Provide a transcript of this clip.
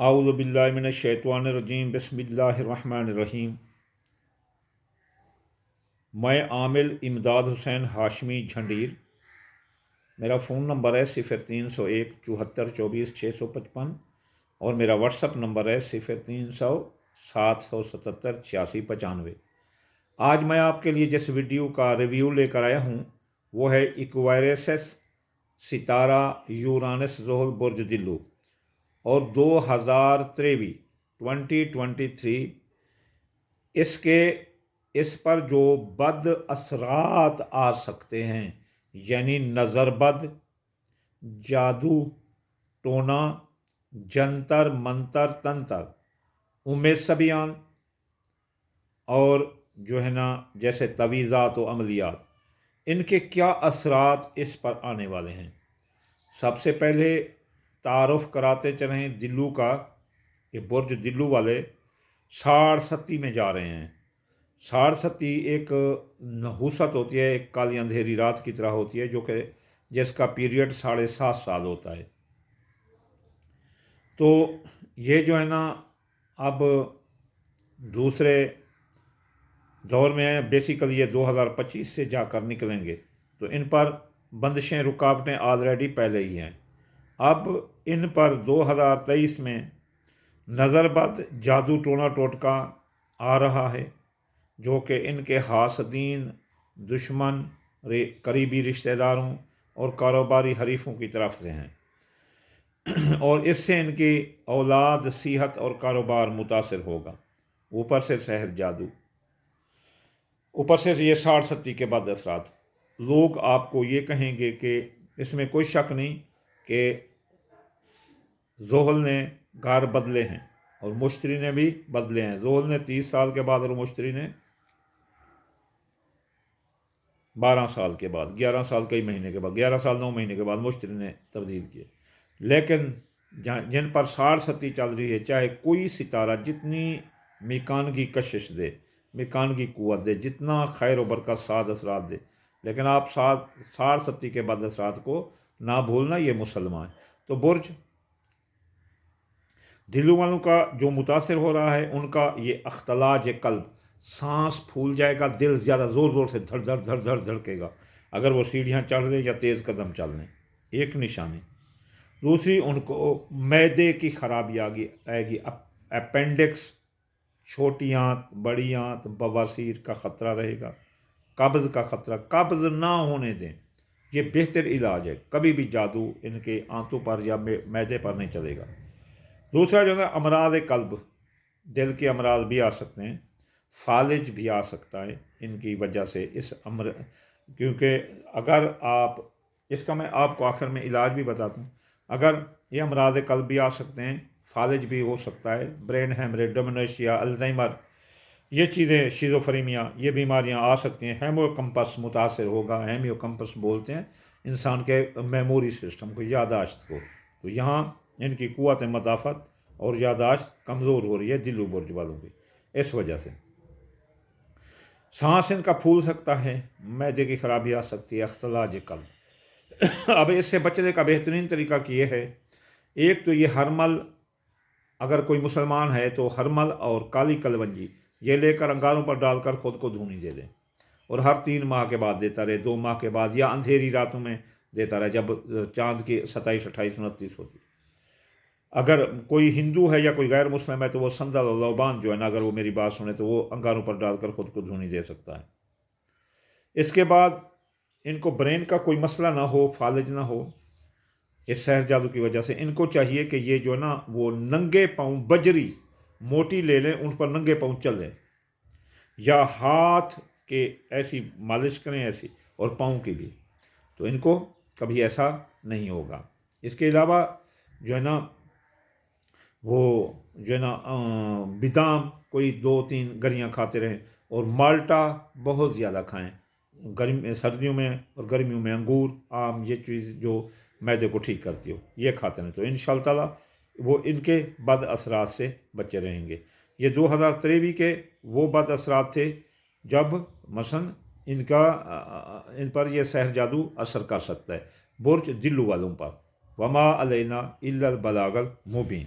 اعوذ باللہ من الشیطان الرجیم بسم اللہ الرحمن الرحیم۔ میں عامل امداد حسین ہاشمی جھنڈیر، میرا فون نمبر ہے 0301 74 24 655 اور میرا واٹس ایپ نمبر ہے 0300 777 86 95۔ آج میں آپ کے لیے جس ویڈیو کا ریویو لے کر آیا ہوں وہ ہے ایکوائریسس ستارہ یورانس زحل برج دلو اور 2023 اس پر جو بد اثرات آ سکتے ہیں، یعنی نظر بد، جادو ٹونا، جنتر منتر تنتر، سبیان اور جو ہے نا جیسے تویزات و عملیات، ان کے کیا اثرات اس پر آنے والے ہیں۔ سب سے پہلے تعارف کراتے چلیں دلو کا۔ یہ برج دلو والے 67 میں جا رہے ہیں۔ 67 ایک نحوست ہوتی ہے، ایک کالی اندھیری رات کی طرح ہوتی ہے، جو کہ جس کا پیریڈ 7.5 سال ہوتا ہے۔ تو یہ جو ہے نا اب دوسرے دور میں ہیں، بیسیکلی یہ 2025 سے جا کر نکلیں گے، تو ان پر بندشیں رکاوٹیں آلریڈی پہلے ہی ہیں۔ اب ان پر 2023 میں نظر بد، جادو ٹونا ٹوٹکا آ رہا ہے، جو کہ ان کے حاسدین، دشمن، قریبی رشتہ داروں اور کاروباری حریفوں کی طرف سے ہیں، اور اس سے ان کی اولاد، صحت اور کاروبار متاثر ہوگا۔ اوپر سے سحر جادو، اوپر سے یہ 67 کے بعد اثرات۔ لوگ آپ کو یہ کہیں گے کہ اس میں کوئی شک نہیں کہ زحل نے گھر بدلے ہیں اور مشتری نے بھی بدلے ہیں۔ زحل نے 30 سال کے بعد اور مشتری نے 12 سال کے بعد، 11 سال کئی مہینے کے بعد، 11 سال 9 مہینے کے بعد مشتری نے تبدیل کیے۔ لیکن جن پر 67 چل رہی ہے، چاہے کوئی ستارہ جتنی میکانگی کشش دے، میکانگی قوت دے، جتنا خیر و برکت ساتھ اثرات دے، لیکن آپ 67 کے بعد اثرات کو نہ بھولنا، یہ مسلمان ہے۔ تو برج دلو والوں کا جو متاثر ہو رہا ہے، ان کا یہ اختلاج قلب، سانس پھول جائے گا، دل زیادہ زور سے دھڑ دھڑ دھڑ دھڑ دھڑکے گا اگر وہ سیڑھیاں چڑھ لیں یا تیز قدم چل لیں، ایک نشانی۔ دوسری، ان کو معدے کی خرابی آئے گی، اپینڈکس، چھوٹی آنت، بڑی آنت، بواسیر کا خطرہ رہے گا، قبض کا خطرہ۔ قبض نہ ہونے دیں، یہ بہتر علاج ہے۔ کبھی بھی جادو ان کے آنتوں پر یا معدے پر نہیں چلے گا۔ دوسرا جو ہے امراض قلب، دل کے امراض بھی آ سکتے ہیں، فالج بھی آ سکتا ہے ان کی وجہ سے، کیونکہ اگر اس کا میں آپ کو آخر میں علاج بھی بتاتا ہوں۔ اگر یہ امراض قلب بھی آ سکتے ہیں، فالج بھی ہو سکتا ہے، برین ہیمریج، ڈومینشیا، الزائمر، یہ چیزیں، شیزوفرینیا، یہ بیماریاں آ سکتی ہیں۔ ہیمو کمپس متاثر ہوگا، ہیمیو کمپس بولتے ہیں انسان کے میموری سسٹم کو، یادداشت کو۔ تو یہاں ان کی قوت مدافعت اور یادداشت کمزور ہو رہی ہے دلو برج والوں کی، اس وجہ سے۔ سانس ان کا پھول سکتا ہے، معدے کی خرابی آ سکتی ہے، اختلاج قلب۔ اب اس سے بچنے کا بہترین طریقہ یہ ہے، ایک تو یہ ہرمل، اگر کوئی مسلمان ہے تو ہرمل اور کالی کلونجی یہ لے کر انگاروں پر ڈال کر خود کو دھونی دے دیں، اور ہر 3 ماہ کے بعد دیتا رہے، 2 ماہ کے بعد، یا اندھیری راتوں میں دیتا رہے جب چاند کی 27، 28، 29 ہوتی۔ اگر کوئی ہندو ہے یا کوئی غیر مسلم ہے تو وہ سندل اور لوبان جو ہے نا، اگر وہ میری بات سنے تو وہ انگاروں پر ڈال کر خود کو دھونی دے سکتا ہے۔ اس کے بعد ان کو برین کا کوئی مسئلہ نہ ہو، فالج نہ ہو اس سحر جادو کی وجہ سے، ان کو چاہیے کہ یہ جو نا وہ ننگے پاؤں بجری موٹی لے لیں، ان پر ننگے پاؤں چلیں، یا ہاتھ کے ایسی مالش کریں ایسی، اور پاؤں کی بھی، تو ان کو کبھی ایسا نہیں ہوگا۔ اس کے علاوہ جو ہے نا وہ جو ہے نا بادام کوئی 2-3 گریاں کھاتے رہیں، اور مالٹا بہت زیادہ کھائیں، سردیوں میں اور گرمیوں میں انگور، آم، یہ چیز جو معدے کو ٹھیک کرتی ہو، یہ کھاتے رہیں، تو انشاءاللہ تعالیٰ وہ ان کے بد اثرات سے بچے رہیں گے۔ یہ 2023 کے وہ بد اثرات تھے جب مثلا ان پر یہ سحر جادو اثر کر سکتا ہے، برج دلو والوں پر۔ وما علینا الا البلاغ المبین۔